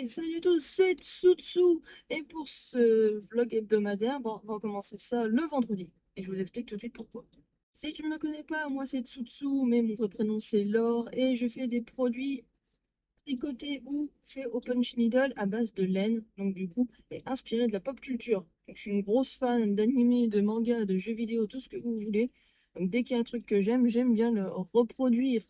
Hey, salut tous, c'est Tsutsu. Et pour ce vlog hebdomadaire, bon, on va commencer ça le vendredi. Et je vous explique tout de suite pourquoi. Si tu ne me connais pas, moi c'est Tsutsu, mais mon vrai prénom c'est Laure. Et je fais des produits tricotés ou faits au punch needle à base de laine. Donc du coup, et inspiré de la pop culture. Donc, je suis une grosse fan d'anime, de manga, de jeux vidéo, tout ce que vous voulez. Donc dès qu'il y a un truc que j'aime bien le reproduire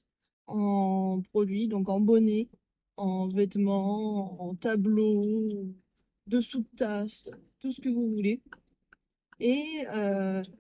en produit, donc en bonnet, en vêtements, en tableau, dessous de tasse, tout ce que vous voulez. Et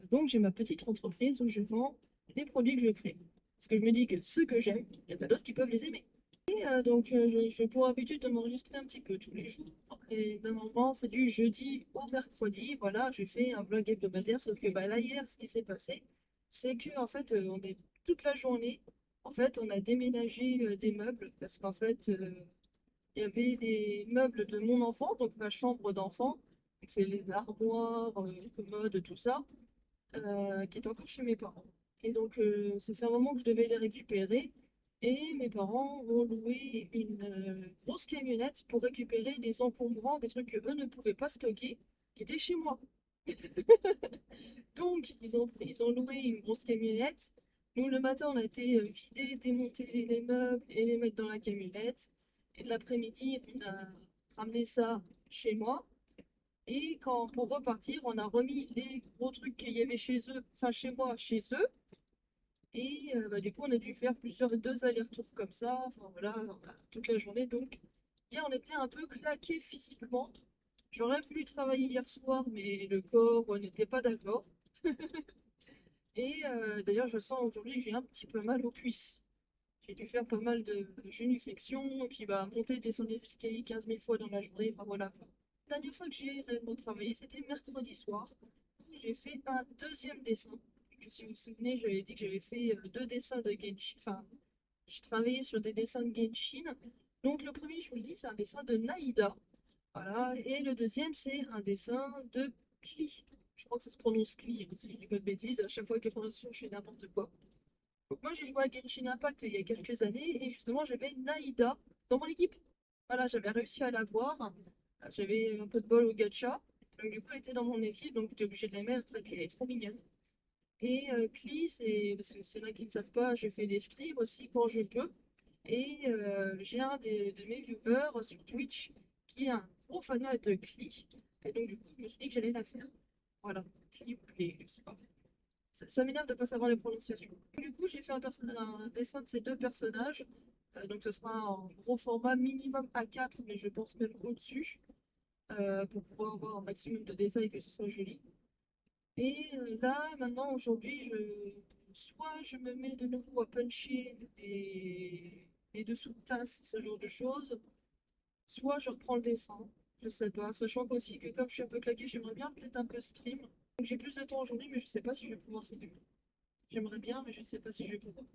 donc j'ai ma petite entreprise où je vends les produits que je crée. Parce que je me dis que ceux que j'aime, il y en a d'autres qui peuvent les aimer. J'ai pour habitude de m'enregistrer un petit peu tous les jours. Et normalement, c'est du jeudi au mercredi. Voilà, j'ai fait un vlog hebdomadaire. Sauf que bah, là, hier, ce qui s'est passé, c'est que en fait, on est toute la journée. En fait, on a déménagé des meubles parce qu'en fait, il y avait des meubles de mon enfant, donc ma chambre d'enfant. Donc c'est les armoires, commodes, tout ça, qui est encore chez mes parents. Et donc, ça fait un moment que je devais les récupérer. Et mes parents ont loué une grosse camionnette pour récupérer des encombrants, des trucs que eux ne pouvaient pas stocker, qui étaient chez moi. Donc, ils ont loué une grosse camionnette. Nous, le matin, on a été vider, démonter les meubles et les mettre dans la camionnette. Et l'après-midi, on a ramené ça chez moi. Et quand, pour repartir, on a remis les gros trucs qu'il y avait chez eux, enfin chez moi, chez eux. Et bah, du coup, on a dû faire deux allers-retours comme ça. Enfin voilà, toute la journée. Donc, hier, on était un peu claqués physiquement. J'aurais voulu travailler hier soir, mais le corps n'était pas d'accord. Et d'ailleurs, je sens aujourd'hui que j'ai un petit peu mal aux cuisses. J'ai dû faire pas mal de génuflexion, et puis bah, monter et descendre les escaliers 15 000 fois dans la journée. Enfin voilà. La dernière fois que j'ai réellement travaillé, c'était mercredi soir. J'ai fait un deuxième dessin. Si vous vous souvenez, j'avais dit que j'avais fait deux dessins de Genshin. Enfin, j'ai travaillé sur des dessins de Genshin. Donc le premier, je vous le dis, c'est un dessin de Naïda. Voilà. Et le deuxième, c'est un dessin de Kli. Je crois que ça se prononce Kli, hein, si je dis pas de bêtises. À chaque fois que les prononciations, je fais n'importe quoi. Donc moi, j'ai joué à Genshin Impact il y a quelques années et justement, j'avais Naïda dans mon équipe. Voilà, j'avais réussi à la voir. J'avais un peu de bol au gacha. Donc du coup, elle était dans mon équipe, donc j'étais obligée de la mettre et puis elle est trop mignonne. Et Klee, c'est parce que c'est là qui ne savent pas, je fais des streams aussi quand je peux. Et j'ai un de mes viewers sur Twitch qui est un gros fanat de Klee. Et donc du coup, je me suis dit que j'allais la faire. Voilà, Klee ou Klee, je sais pas. Ça m'énerve de ne pas savoir les prononciations. Du coup, j'ai fait un dessin de ces deux personnages. Donc ce sera en gros format minimum A4, mais je pense même au-dessus, pour pouvoir avoir un maximum de détails et que ce soit joli. Et là, maintenant, aujourd'hui, soit je me mets de nouveau à puncher des dessous de tasse, ce genre de choses, soit je reprends le dessin. Je sais pas, sachant qu'aussi que comme je suis un peu claquée, j'aimerais bien peut-être un peu stream. Donc j'ai plus de temps aujourd'hui, mais je sais pas si je vais pouvoir stream. J'aimerais bien, mais je ne sais pas si je vais pouvoir.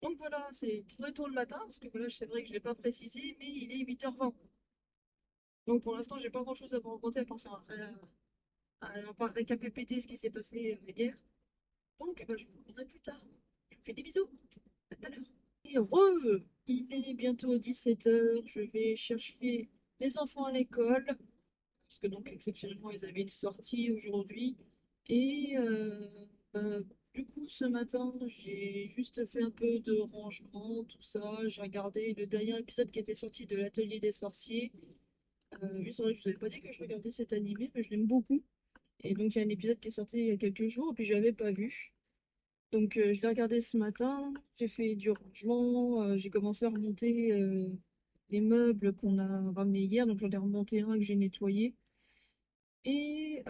Donc voilà, c'est très tôt le matin, parce que voilà, c'est vrai que je ne l'ai pas précisé, mais il est 8h20. Donc pour l'instant, j'ai pas grand-chose à vous raconter à part faire à part récapituler ce qui s'est passé hier. Donc bah, je vous reprendrai plus tard. Je vous fais des bisous. À tout à l'heure. Et il est bientôt 17h. Je vais chercher les enfants à l'école. Parce que donc exceptionnellement, ils avaient une sortie aujourd'hui. Et bah, du coup, ce matin, j'ai juste fait un peu de rangement, tout ça. J'ai regardé le dernier épisode qui était sorti de l'Atelier des sorciers. Oui, c'est vrai que je vous avais pas dit que je regardais cet animé, mais je l'aime beaucoup. Et donc, il y a un épisode qui est sorti il y a quelques jours, et puis je l'avais pas vu. Donc, je l'ai regardé ce matin. J'ai fait du rangement. J'ai commencé à remonter les meubles qu'on a ramenés hier. Donc, j'en ai remonté un que j'ai nettoyé. Et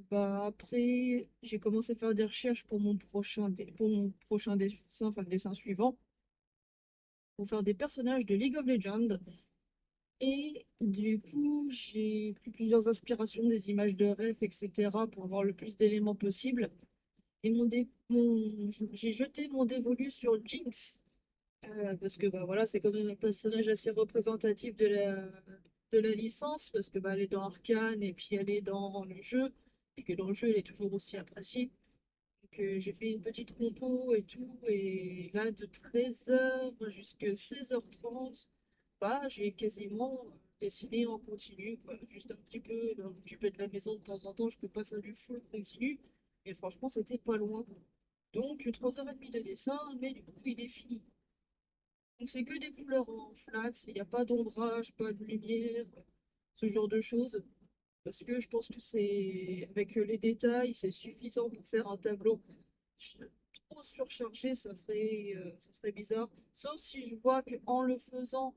bah, après, j'ai commencé à faire des recherches pour pour mon prochain dessin, enfin le dessin suivant, pour faire des personnages de League of Legends. Et du coup, j'ai pris plusieurs inspirations, des images de rêve, etc., pour avoir le plus d'éléments possible. Et j'ai jeté mon dévolu sur Jinx, parce que bah, voilà, c'est quand même un personnage assez représentatif de la licence, parce que bah, elle est dans Arcane et puis elle est dans le jeu, et que dans le jeu elle est toujours aussi appréciée. Donc j'ai fait une petite compo et tout, et là de 13h jusqu'à 16h30, bah, j'ai quasiment dessiné en continu, quoi. Juste un petit peu m'occuper de la maison de temps en temps, je peux pas faire du full continu. Et franchement, c'était pas loin. Donc, 3h30 de dessin, mais du coup, il est fini. Donc, c'est que des couleurs en flat, il n'y a pas d'ombrage, pas de lumière, ce genre de choses. Parce que je pense que c'est, avec les détails, c'est suffisant pour faire un tableau. Je- Trop surchargé, ça ferait bizarre. Sauf si je vois qu'en le faisant,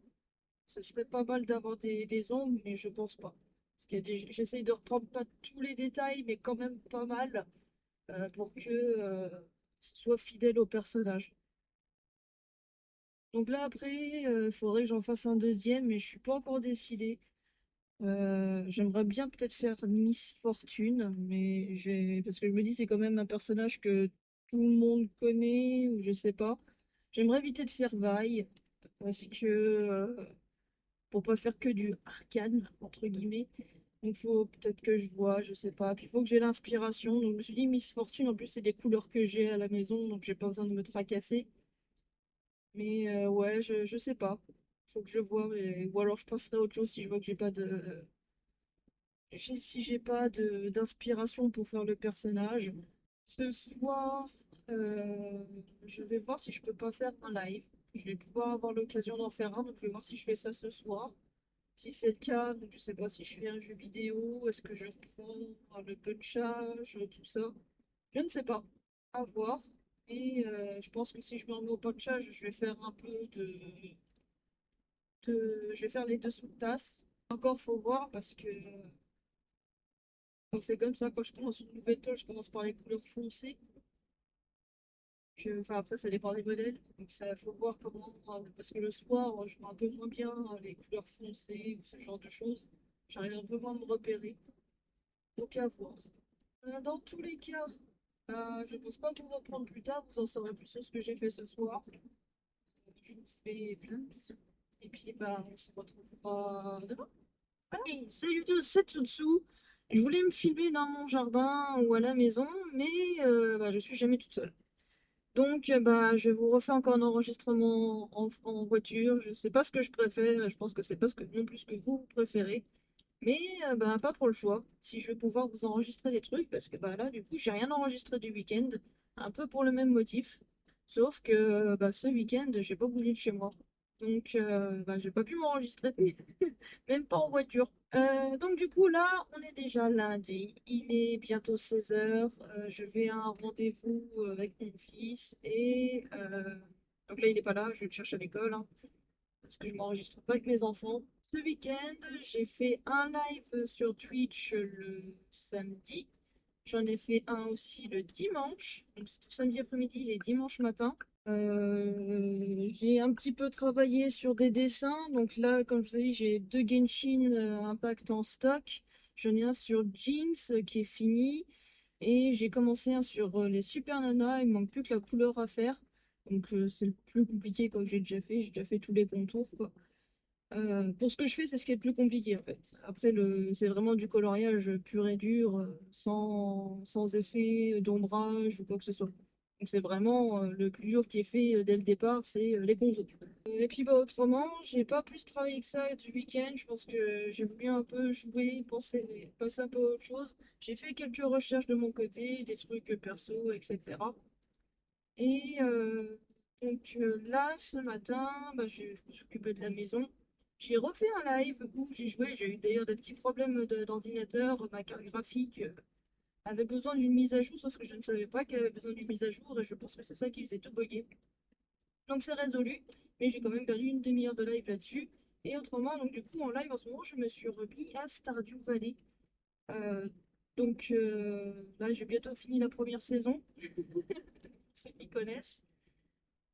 ce serait pas mal d'avoir des ombres, mais je pense pas. Parce que j'essaye de reprendre pas tous les détails, mais quand même pas mal, pour que ce soit fidèle au personnage. Donc là, après, il faudrait que j'en fasse un deuxième, mais je suis pas encore décidée. J'aimerais bien peut-être faire Miss Fortune, mais parce que je me dis c'est quand même un personnage que tout le monde connaît, ou je sais pas. J'aimerais éviter de faire Vi, parce que pour pas faire que du arcane, entre guillemets. Donc faut peut-être que je vois, je sais pas. Puis il faut que j'ai l'inspiration. Donc je me suis dit Miss Fortune, en plus c'est des couleurs que j'ai à la maison, donc j'ai pas besoin de me tracasser. Mais ouais, je sais pas. Faut que je vois, ou alors je passerai à autre chose si je vois que si j'ai pas d'inspiration pour faire le personnage. Ce soir, euh, je vais voir si je peux pas faire un live. Je vais pouvoir avoir l'occasion d'en faire un, donc je vais voir si je fais ça ce soir. Si c'est le cas, donc je sais pas si je fais un jeu vidéo, est-ce que je reprends le punchage, tout ça. Je ne sais pas. À voir. Et je pense que si je me remets au punchage, je vais faire un peu je vais faire les dessous de tasse. Encore, faut voir parce que quand c'est comme ça, quand je commence une nouvelle toile, je commence par les couleurs foncées. Enfin, après, ça dépend des modèles. Donc, ça faut voir comment. Parce que le soir, je vois un peu moins bien les couleurs foncées ou ce genre de choses. J'arrive un peu moins à me repérer. Donc, à voir. Dans tous les cas, je ne pense pas vous reprendre plus tard. Vous en saurez plus sur ce que j'ai fait ce soir. Je vous fais plein de bisous. Et puis, bah, on se retrouvera demain. Hey, salut tous, c'est Tsutsu. Je voulais me filmer dans mon jardin ou à la maison, mais bah, je suis jamais toute seule. Donc, bah, je vous refais encore un enregistrement en voiture. Je sais pas ce que je préfère. Je pense que c'est pas ce que, non plus ce que vous préférez. Mais bah, pas trop le choix. Si je vais pouvoir vous enregistrer des trucs, parce que bah, là, du coup, j'ai rien enregistré du week-end. Un peu pour le même motif. Sauf que bah, ce week-end, j'ai pas bougé de chez moi. Donc, bah, j'ai pas pu m'enregistrer. Même pas en voiture. Donc du coup là, on est déjà lundi, il est bientôt 16h, je vais à un rendez-vous avec mon fils et donc là il n'est pas là, je le cherche à l'école hein, parce que je m'enregistre pas avec mes enfants. Ce week-end, j'ai fait un live sur Twitch le samedi, j'en ai fait un aussi le dimanche, donc c'était samedi après-midi et dimanche matin. J'ai un petit peu travaillé sur des dessins. Donc là, comme je vous ai dit, j'ai deux Genshin Impact en stock. J'en ai un sur Jeans qui est fini. Et j'ai commencé un sur les Super Nana. Il me manque plus que la couleur à faire. Donc c'est le plus compliqué quoi, que j'ai déjà fait. J'ai déjà fait tous les contours quoi. Pour ce que je fais, c'est ce qui est le plus compliqué en fait. Après, c'est vraiment du coloriage pur et dur, sans effet d'ombrage ou quoi que ce soit. Donc c'est vraiment le plus dur qui est fait dès le départ, c'est les contours. Et puis bah, autrement, j'ai pas plus travaillé que ça du week-end. Je pense que j'ai voulu un peu jouer, passer un peu à autre chose. J'ai fait quelques recherches de mon côté, des trucs perso, etc. Et donc là, ce matin, bah, je me suis occupée de la maison. J'ai refait un live où j'ai joué. J'ai eu d'ailleurs des petits problèmes d'ordinateur. Ma carte graphique avait besoin d'une mise à jour, sauf que je ne savais pas qu'elle avait besoin d'une mise à jour et je pense que c'est ça qui faisait tout bugger. Donc c'est résolu, mais j'ai quand même perdu une demi-heure de live là-dessus. Et autrement, donc du coup, en live en ce moment, je me suis remis à Stardew Valley. Euh, Là, j'ai bientôt fini la première saison, ceux qui connaissent.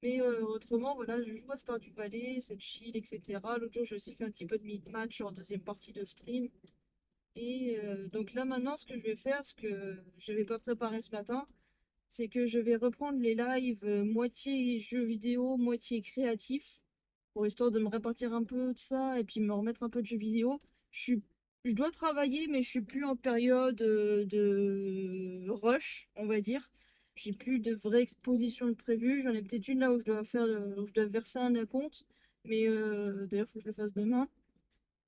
Mais autrement, voilà, je joue à Stardew Valley, c'est chill, etc. L'autre jour, j'ai aussi fait un petit peu de mid-match en deuxième partie de stream. Et donc là, maintenant, ce que je vais faire, ce que je n'avais pas préparé ce matin, c'est que je vais reprendre les lives moitié jeux vidéo, moitié créatif, pour histoire de me répartir un peu de ça et puis me remettre un peu de jeux vidéo. Je suis, je dois travailler, mais je suis plus en période de rush, on va dire. J'ai plus de vraie exposition de prévues. J'en ai peut-être une là où je dois faire, où je dois verser un acompte. Mais d'ailleurs, faut que je le fasse demain.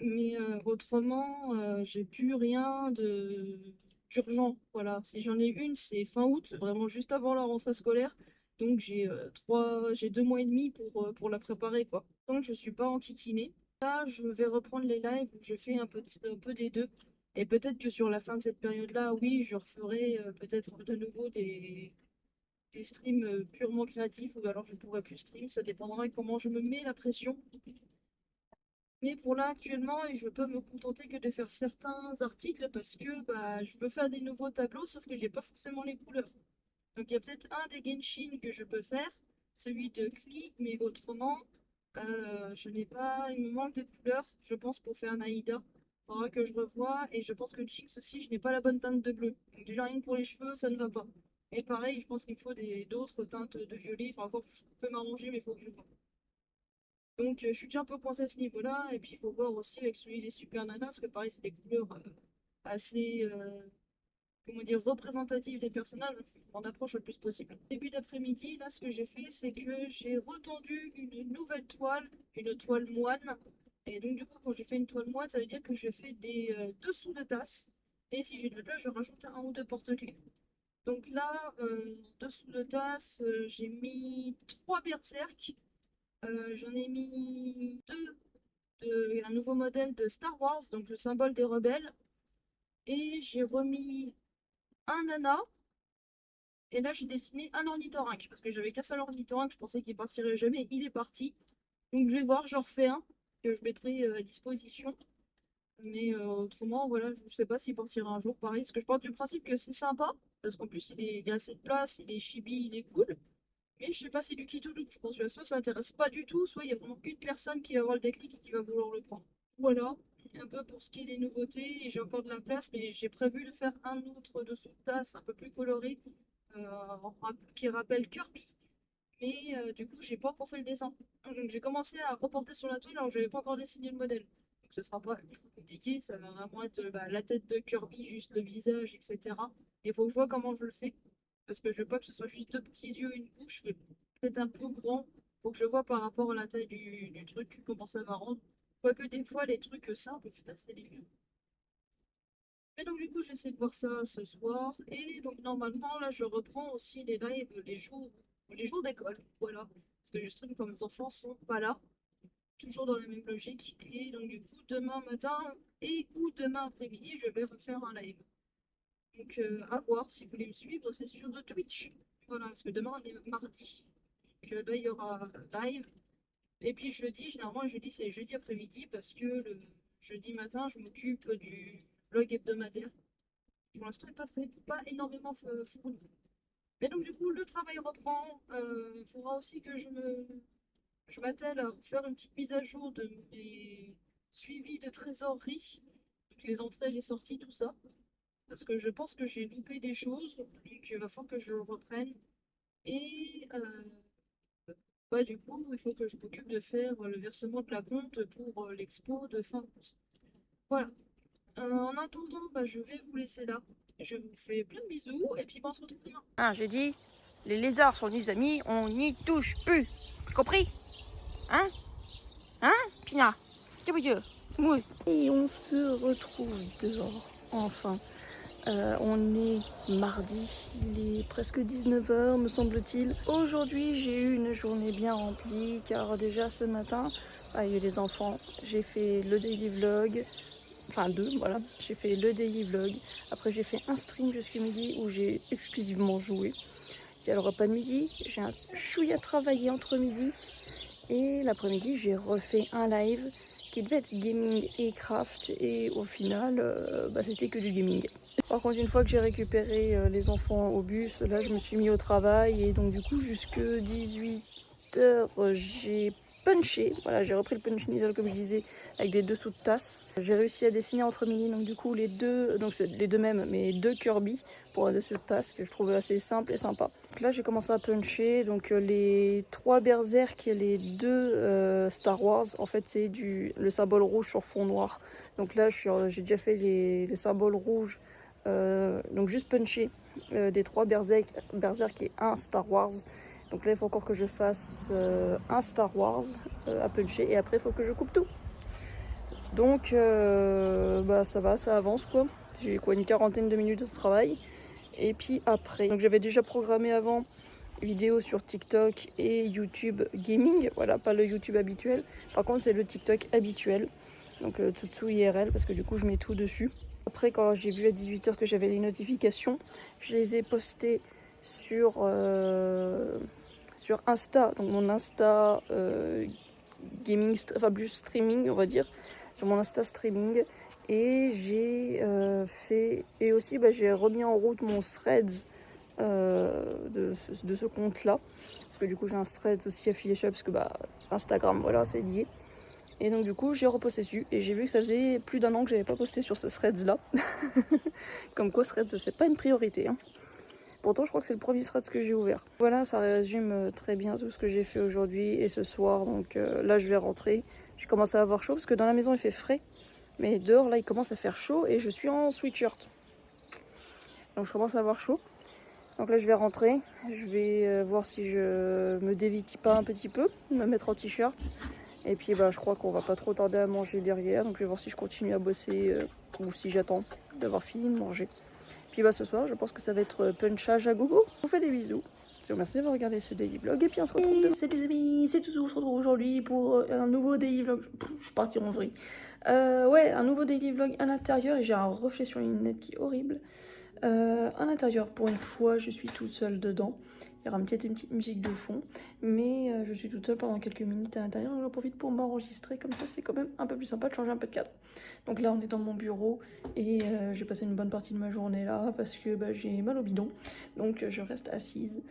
Mais autrement, j'ai plus rien de d'urgent. Voilà, si j'en ai une, c'est fin août, vraiment juste avant la rentrée scolaire. Donc j'ai 2 mois et demi pour la préparer, quoi. Donc je suis pas enquiquinée. Là, je vais reprendre les lives où je fais un peu des deux. Et peut-être que sur la fin de cette période-là, oui, je referai peut-être de nouveau des streams purement créatifs, ou alors je pourrais plus stream. Ça dépendra de comment je me mets la pression. Mais pour là, actuellement, je peux me contenter que de faire certains articles parce que bah, je veux faire des nouveaux tableaux, sauf que j'ai pas forcément les couleurs. Donc il y a peut-être un des Genshin que je peux faire, celui de Klee, mais autrement, je n'ai pas, il me manque des couleurs, je pense, pour faire Naïda. Faudra que je revoie, et je pense que Jinx aussi, je n'ai pas la bonne teinte de bleu. Donc déjà rien que pour les cheveux, ça ne va pas. Et pareil, je pense qu'il me faut d'autres teintes de violet, enfin encore, je peux m'arranger, mais il faut que je vois. Donc je suis déjà un peu coincée à ce niveau-là, et puis il faut voir aussi avec celui des Super Nanas, parce que pareil, c'est des couleurs assez, comment dire, représentatives des personnages, faut que je m'en approche le plus possible. Début d'après-midi, là, ce que j'ai fait, c'est que j'ai retendu une nouvelle toile, une toile moine, et donc du coup, quand je fais une toile moine, ça veut dire que je fais des dessous de tasse, et si j'ai de l'eau, je rajoute un ou deux porte-clés. Donc là, dessous de tasse, j'ai mis 3 berserk. J'en ai mis deux un nouveau modèle de Star Wars, donc le symbole des rebelles. Et j'ai remis un nana. Et là, j'ai dessiné un ornithorynque, parce que j'avais qu'un seul ornithorynque, je pensais qu'il partirait jamais. Il est parti. Donc je vais voir, j'en refais un, que je mettrai à disposition. Mais autrement, voilà, je sais pas s'il partira un jour, pareil. Parce que je pars du principe que c'est sympa, parce qu'en plus, il y a assez de place, il est chibi, il est cool. Mais je sais pas si du tout. Je pense que soit ça intéresse pas du tout, soit il y a vraiment une personne qui va avoir le déclic et qui va vouloir le prendre. Voilà, un peu pour ce qui est des nouveautés. J'ai encore de la place, mais j'ai prévu de faire un autre dessous de tasse un peu plus coloré, qui rappelle Kirby. Mais du coup, j'ai pas encore fait le dessin. Donc j'ai commencé à reporter sur la toile alors que j'avais pas encore dessiné le modèle. Donc ce sera pas ultra compliqué, ça va vraiment être bah, la tête de Kirby, juste le visage, etc. Il faut que je vois comment je le fais. Parce que je veux pas que ce soit juste deux petits yeux, une bouche, peut-être un peu grand. Faut que je vois par rapport à la taille du truc comment ça va rendre. Quoique des fois, les trucs simples, c'est assez les mieux. Mais donc du coup, j'essaie de voir ça ce soir. Et donc normalement, là, je reprends aussi les lives les jours d'école. Voilà. Parce que je stream quand mes enfants sont pas là. Toujours dans la même logique. Et donc du coup, demain matin et ou demain après-midi, je vais refaire un live. Donc à voir si vous voulez me suivre, c'est sur de Twitch. Voilà, parce que demain on est mardi. Donc là, il y aura live. Et puis jeudi, généralement, jeudi, c'est jeudi après-midi parce que le jeudi matin, je m'occupe du vlog hebdomadaire. Pour l'instant, il n'est pas énormément fourni. Mais donc, du coup, le travail reprend. Il faudra aussi que je m'attelle à faire une petite mise à jour de mes suivis de trésorerie. Donc, les entrées, les sorties, tout ça. Parce que je pense que j'ai loupé des choses. Donc, il va falloir que je reprenne. Et bah, du coup, il faut que je m'occupe de faire le versement de la compte pour l'expo de fin août. Voilà. En attendant, bah, je vais vous laisser là. Je vous fais plein de bisous et puis bah, on se retrouve demain. Hein, j'ai dit, les lézards sont des amis, on n'y touche plus. Compris? Hein? Hein, Pina? Dieu, oui. Et on se retrouve dehors, enfin. On est mardi, il est presque 19 h me semble-t-il. Aujourd'hui j'ai eu une journée bien remplie car déjà ce matin, il y a eu les enfants, j'ai fait le daily vlog, enfin deux, voilà, j'ai fait le daily vlog. Après j'ai fait un stream jusqu'à midi où j'ai exclusivement joué. Il y a le repas de midi, j'ai un chouïa travaillé entre midi et l'après-midi j'ai refait un live qui devait être gaming et craft et au final c'était que du gaming. Par contre, une fois que j'ai récupéré les enfants au bus, là je me suis mis au travail et donc du coup jusque 18 h j'ai punché. Voilà, j'ai repris le punch needle comme je disais avec des dessous de tasse. J'ai réussi à dessiner entre midi donc du coup les deux, donc c'est les deux mêmes mais deux Kirby pour un dessous de tasse que je trouvais assez simple et sympa. Donc là j'ai commencé à puncher donc les 3 berserk et les 2 Star Wars. En fait c'est le symbole rouge sur fond noir. Donc là j'ai déjà fait le symbole rouge. Donc juste puncher des 3 berserk et un Star Wars. Donc là, il faut encore que je fasse un Star Wars à puncher et après, il faut que je coupe tout. Donc, bah ça va, ça avance quoi. J'ai quoi, une quarantaine de minutes de travail. Et puis après, donc j'avais déjà programmé avant vidéo sur TikTok et YouTube Gaming. Voilà, pas le YouTube habituel. Par contre, c'est le TikTok habituel. Donc Tsutsu IRL parce que du coup, je mets tout dessus. Après, quand j'ai vu à 18h que j'avais les notifications, je les ai postées sur Insta. Donc mon Insta gaming, enfin plus streaming, on va dire. Sur mon Insta streaming. Et j'ai fait... Et aussi, bah, j'ai remis en route mon Threads de ce compte-là. Parce que du coup, j'ai un Threads aussi affilié sur parce que bah, Instagram, voilà, c'est lié. Et donc du coup, j'ai reposté dessus. Et j'ai vu que ça faisait plus d'un an que j'avais pas posté sur ce Threads-là. Comme quoi, Threads, c'est pas une priorité. Hein. Pourtant, je crois que c'est le premier Threads que j'ai ouvert. Voilà, ça résume très bien tout ce que j'ai fait aujourd'hui et ce soir. Donc là, je vais rentrer. Je commence à avoir chaud parce que dans la maison, il fait frais. Mais dehors, là, il commence à faire chaud et je suis en sweatshirt. Donc je commence à avoir chaud. Donc là, je vais rentrer. Je vais voir si je me dévitille pas un petit peu, me mettre en t-shirt. Et puis, bah, je crois qu'on va pas trop tarder à manger derrière. Donc je vais voir si je continue à bosser ou si j'attends d'avoir fini de manger. Puis bah, ce soir, je pense que ça va être punchage à gogo. Je vous fais des bisous. Je vous remercie d'avoir regardé ce daily vlog. Et puis on se retrouve demain. Salut les amis, c'est Touzou. On se retrouve aujourd'hui pour un nouveau daily vlog. Je suis partie en vrille. Ouais, un nouveau daily vlog à l'intérieur. Et j'ai un reflet sur une lunette qui est horrible. À l'intérieur, pour une fois, je suis toute seule dedans. Il y aura une petite musique de fond, mais je suis toute seule pendant quelques minutes à l'intérieur. Donc j'en profite pour m'enregistrer, comme ça c'est quand même un peu plus sympa de changer un peu de cadre. Donc là on est dans mon bureau et j'ai passé une bonne partie de ma journée là parce que bah, j'ai mal au bidon. Donc je reste assise.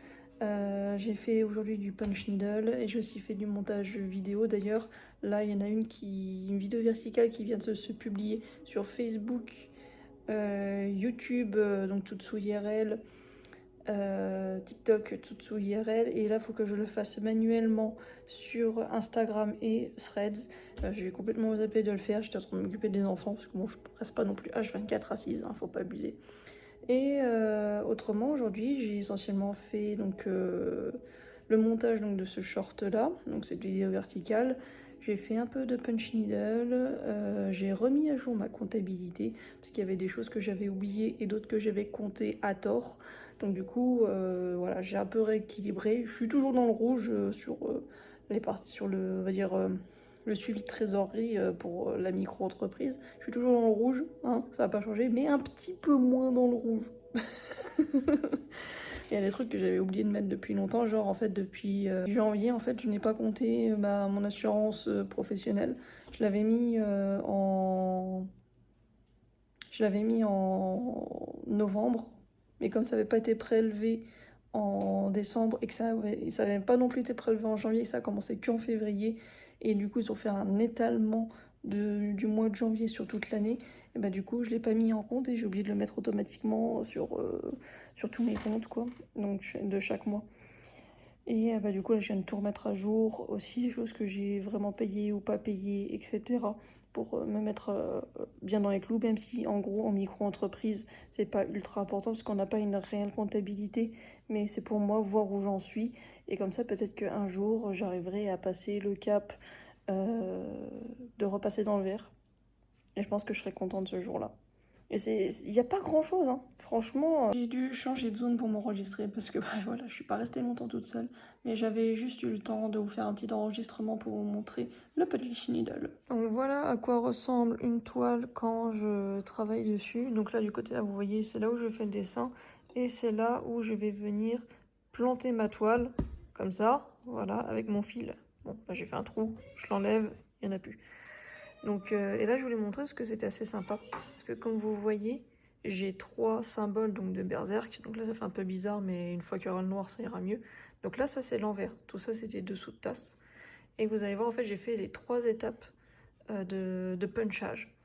J'ai fait aujourd'hui du punch needle et j'ai aussi fait du montage vidéo. D'ailleurs là il y en a une vidéo verticale qui vient de se publier sur Facebook, YouTube, donc Tsutsu IRL, TikTok Tsutsu IRL, et là il faut que je le fasse manuellement sur Instagram et Threads. J'ai complètement zappé de le faire, j'étais en train de m'occuper des enfants parce que bon, je reste pas non plus H24 assise, hein, faut pas abuser. Et autrement aujourd'hui j'ai essentiellement fait donc le montage donc, de ce short là, donc cette vidéo verticale. J'ai fait un peu de punch needle, j'ai remis à jour ma comptabilité parce qu'il y avait des choses que j'avais oubliées et d'autres que j'avais comptées à tort. Donc du coup, voilà, j'ai un peu rééquilibré. Je suis toujours dans le rouge sur les parties, sur le, on va dire, le suivi de trésorerie pour la micro-entreprise. Je suis toujours dans le rouge, hein, ça n'a pas changé, mais un petit peu moins dans le rouge. Il y a des trucs que j'avais oublié de mettre depuis longtemps, genre en fait depuis janvier, en fait je n'ai pas compté mon assurance professionnelle. Je l'avais mis en novembre, mais comme ça n'avait pas été prélevé en décembre et que ça n'avait pas non plus été prélevé en janvier, ça a commencé qu'en février, et du coup ils ont fait un étalement du mois de janvier sur toute l'année, et bah du coup je l'ai pas mis en compte et j'ai oublié de le mettre automatiquement sur tous mes comptes quoi, donc de chaque mois. Et bah du coup là je viens de tout remettre à jour, aussi les choses que j'ai vraiment payées ou pas payées, etc. pour me mettre bien dans les clous, même si en gros en micro-entreprise c'est pas ultra important parce qu'on n'a pas une réelle comptabilité, mais c'est pour moi voir où j'en suis, et comme ça peut-être qu'un jour j'arriverai à passer le cap de repasser dans le vert, et je pense que je serai contente ce jour-là. Et il n'y a pas grand chose, hein. Franchement. J'ai dû changer de zone pour m'enregistrer parce que bah, voilà, je suis pas restée longtemps toute seule. Mais j'avais juste eu le temps de vous faire un petit enregistrement pour vous montrer le punch needle. Donc voilà à quoi ressemble une toile quand je travaille dessus. Donc là, du côté là, vous voyez, c'est là où je fais le dessin. Et c'est là où je vais venir planter ma toile. Comme ça, voilà, avec mon fil. Bon, là j'ai fait un trou, je l'enlève, il n'y en a plus. Donc, et là, je voulais montrer parce que c'était assez sympa. Parce que comme vous voyez, j'ai 3 symboles donc, de Berserk. Donc là, ça fait un peu bizarre, mais une fois qu'il y aura le noir, ça ira mieux. Donc là, ça, c'est l'envers. Tout ça, c'était dessous de tasse. Et vous allez voir, en fait, j'ai fait les 3 étapes de punchage.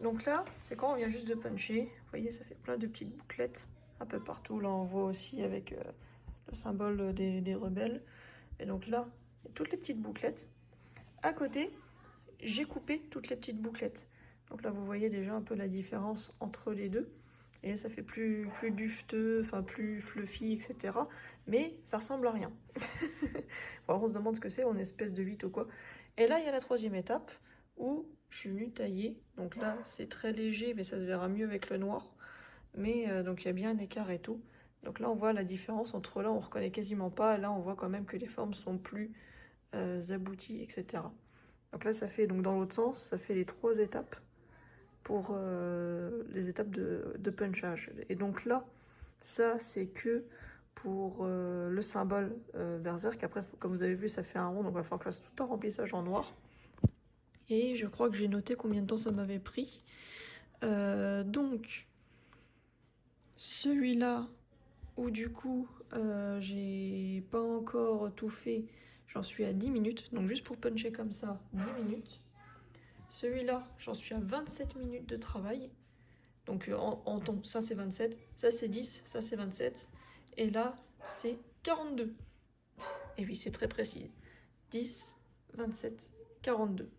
Donc là, c'est quand on vient juste de puncher. Vous voyez, ça fait plein de petites bouclettes un peu partout. Là, on voit aussi avec le symbole des rebelles. Et donc là, il y a toutes les petites bouclettes. À côté, j'ai coupé toutes les petites bouclettes. Donc là, vous voyez déjà un peu la différence entre les deux. et ça fait plus dufteux, enfin plus fluffy, etc. Mais ça ressemble à rien. Alors on se demande ce que c'est, on est espèce de 8 ou quoi. Et là, il y a la troisième étape où je suis venue tailler. Donc là, c'est très léger, mais ça se verra mieux avec le noir. Mais donc il y a bien un écart et tout. Donc là, on voit la différence entre là, on reconnaît quasiment pas. Là, on voit quand même que les formes sont plus abouties, etc. Donc là, ça fait, donc dans l'autre sens, ça fait les 3 étapes pour les étapes de punchage. Et donc là, ça, c'est que pour le symbole berserk. Après, comme vous avez vu, ça fait un rond, donc il va falloir que je fasse tout un remplissage en noir. Et je crois que j'ai noté combien de temps ça m'avait pris. Donc, celui-là, où du coup, j'ai pas encore tout fait, j'en suis à 10 minutes. Donc juste pour puncher comme ça, 10 minutes. Celui-là, j'en suis à 27 minutes de travail. Donc en temps, ça c'est 27, ça c'est 10, ça c'est 27. Et là, c'est 42. Et oui, c'est très précis. 10, 27, 42.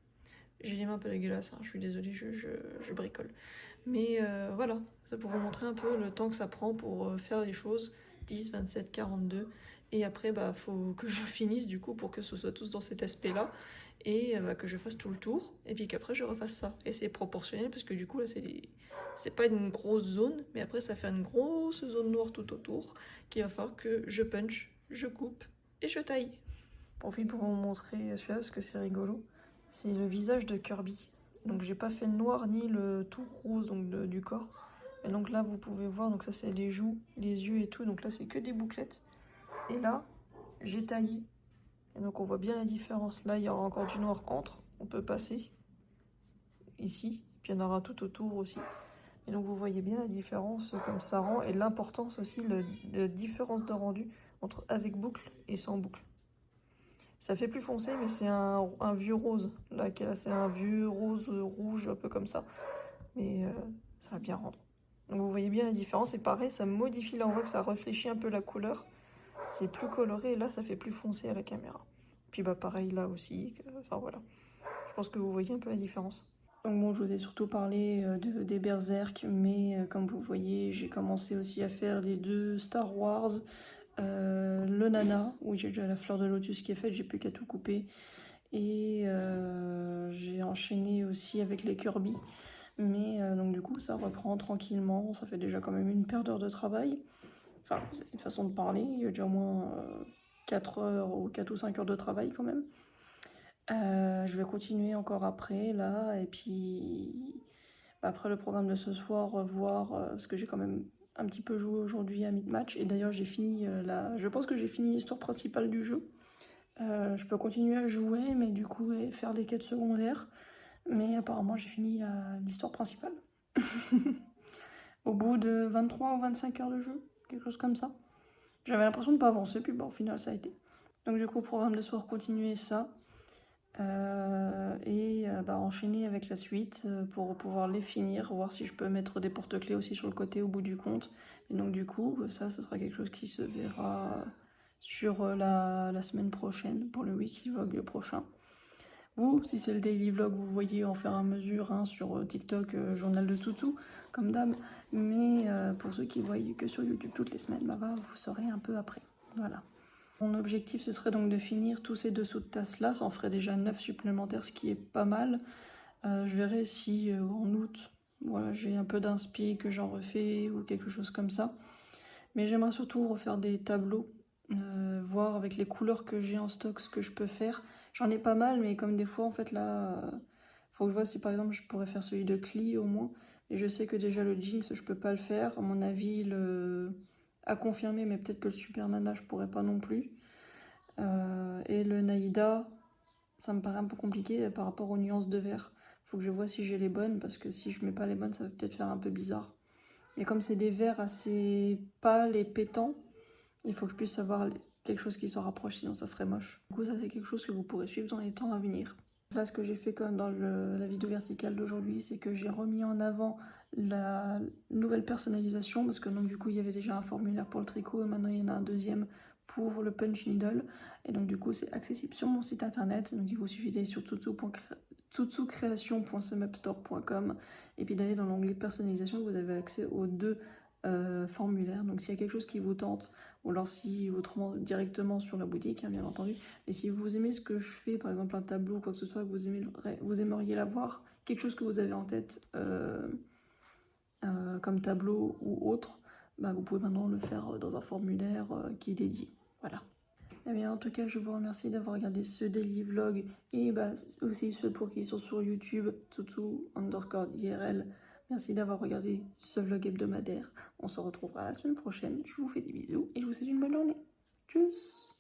J'ai les mains un peu dégueulasses, hein, je suis désolée, je bricole. Mais voilà, ça pour vous montrer un peu le temps que ça prend pour faire les choses. 10, 27, 42. Et après, bah, faut que je finisse du coup pour que ce soit tous dans cet aspect-là. Et que je fasse tout le tour. Et puis qu'après, je refasse ça. Et c'est proportionnel parce que du coup, là, c'est pas une grosse zone. Mais après, ça fait une grosse zone noire tout autour. Qu'il va falloir que je punch, je coupe et je taille. Profite pour vous montrer celui-là parce que c'est rigolo. C'est le visage de Kirby. Donc j'ai pas fait le noir ni le tout rose donc du corps. Et donc là vous pouvez voir, donc ça c'est les joues, les yeux et tout. Donc là c'est que des bouclettes. Et là j'ai taillé. Et donc on voit bien la différence. Là il y aura encore du noir entre. On peut passer ici. Puis il y en aura tout autour aussi. Et donc vous voyez bien la différence comme ça rend. Et l'importance aussi, la différence de rendu entre avec boucle et sans boucle. Ça fait plus foncé, mais c'est un vieux rose. Là, c'est un vieux rose rouge, un peu comme ça. Mais ça va bien rendre. Donc vous voyez bien la différence. Et pareil, ça modifie. Là, on voit que ça réfléchit un peu la couleur. C'est plus coloré. Et là, ça fait plus foncé à la caméra. Puis bah pareil, là aussi. Enfin voilà. Je pense que vous voyez un peu la différence. Donc bon, je vous ai surtout parlé des Berserk. Mais comme vous voyez, j'ai commencé aussi à faire les 2 Star Wars. Le Nana, où j'ai déjà la fleur de lotus qui est faite, j'ai plus qu'à tout couper. Et j'ai enchaîné aussi avec les Kirby. Mais donc du coup, ça reprend tranquillement. Ça fait déjà quand même une paire d'heures de travail. Enfin, c'est une façon de parler. Il y a déjà au moins 4 heures ou 4 ou 5 heures de travail quand même. Je vais continuer encore après, là. Et puis, après le programme de ce soir, voir, parce que j'ai quand même un petit peu joué aujourd'hui à mid-match. Et d'ailleurs, j'ai fini je pense que j'ai fini l'histoire principale du jeu. Je peux continuer à jouer, mais du coup, et faire des quêtes secondaires. Mais apparemment, j'ai fini l'histoire principale. Au bout de 23 ou 25 heures de jeu, quelque chose comme ça. J'avais l'impression de ne pas avancer, puis bah, au final, ça a été. Donc du coup, programme de soir, continuer ça. Et enchaîner avec la suite pour pouvoir les finir, voir si je peux mettre des porte-clés aussi sur le côté au bout du compte. Et donc du coup, ça sera quelque chose qui se verra sur la semaine prochaine, pour le weekly vlog prochain. Vous, si c'est le daily vlog, vous voyez en faire à mesure hein, sur TikTok, Journal de Toutou, comme d'hab. Mais pour ceux qui voient que sur YouTube toutes les semaines, vous saurez un peu après. Voilà. Mon objectif, ce serait donc de finir tous ces dessous de tasses-là. Ça en ferait déjà 9 supplémentaires, ce qui est pas mal. Je verrai si en août, voilà, j'ai un peu d'inspi, que j'en refais ou quelque chose comme ça. Mais j'aimerais surtout refaire des tableaux, voir avec les couleurs que j'ai en stock ce que je peux faire. J'en ai pas mal, mais comme des fois, en fait, là, faut que je vois si par exemple je pourrais faire celui de Clee au moins. Et je sais que déjà le Jinx, je peux pas le faire. À mon avis, à confirmer, mais peut-être que le Super Nana, je pourrais pas non plus. Et le Naïda, ça me paraît un peu compliqué par rapport aux nuances de vert. Faut que je vois si j'ai les bonnes, parce que si je mets pas les bonnes, ça va peut-être faire un peu bizarre. Mais comme c'est des verts assez pâles et pétants, il faut que je puisse avoir quelque chose qui s'en rapproche, sinon ça ferait moche. Du coup, ça c'est quelque chose que vous pourrez suivre dans les temps à venir. Là, ce que j'ai fait comme dans la vidéo verticale d'aujourd'hui, c'est que j'ai remis en avant la nouvelle personnalisation, parce que donc du coup, il y avait déjà un formulaire pour le tricot, et maintenant il y en a un deuxième pour le punch needle. Et donc du coup, c'est accessible sur mon site internet, donc il vous suffit d'aller sur tsutsucreation.semupstore.com et puis d'aller dans l'onglet personnalisation, vous avez accès aux 2 formulaires. Donc s'il y a quelque chose qui vous tente, ou alors si autrement directement sur la boutique, hein, bien entendu, mais si vous aimez ce que je fais, par exemple un tableau ou quoi que ce soit, que vous aimeriez l'avoir, quelque chose que vous avez en tête comme tableau ou autre, bah, vous pouvez maintenant le faire dans un formulaire qui est dédié. Voilà. Eh bien, en tout cas, je vous remercie d'avoir regardé ce daily vlog et bah, aussi ceux pour qui sont sur YouTube, Tsutsu_IRL. Merci d'avoir regardé ce vlog hebdomadaire. On se retrouvera la semaine prochaine. Je vous fais des bisous et je vous souhaite une bonne journée. Tchuss!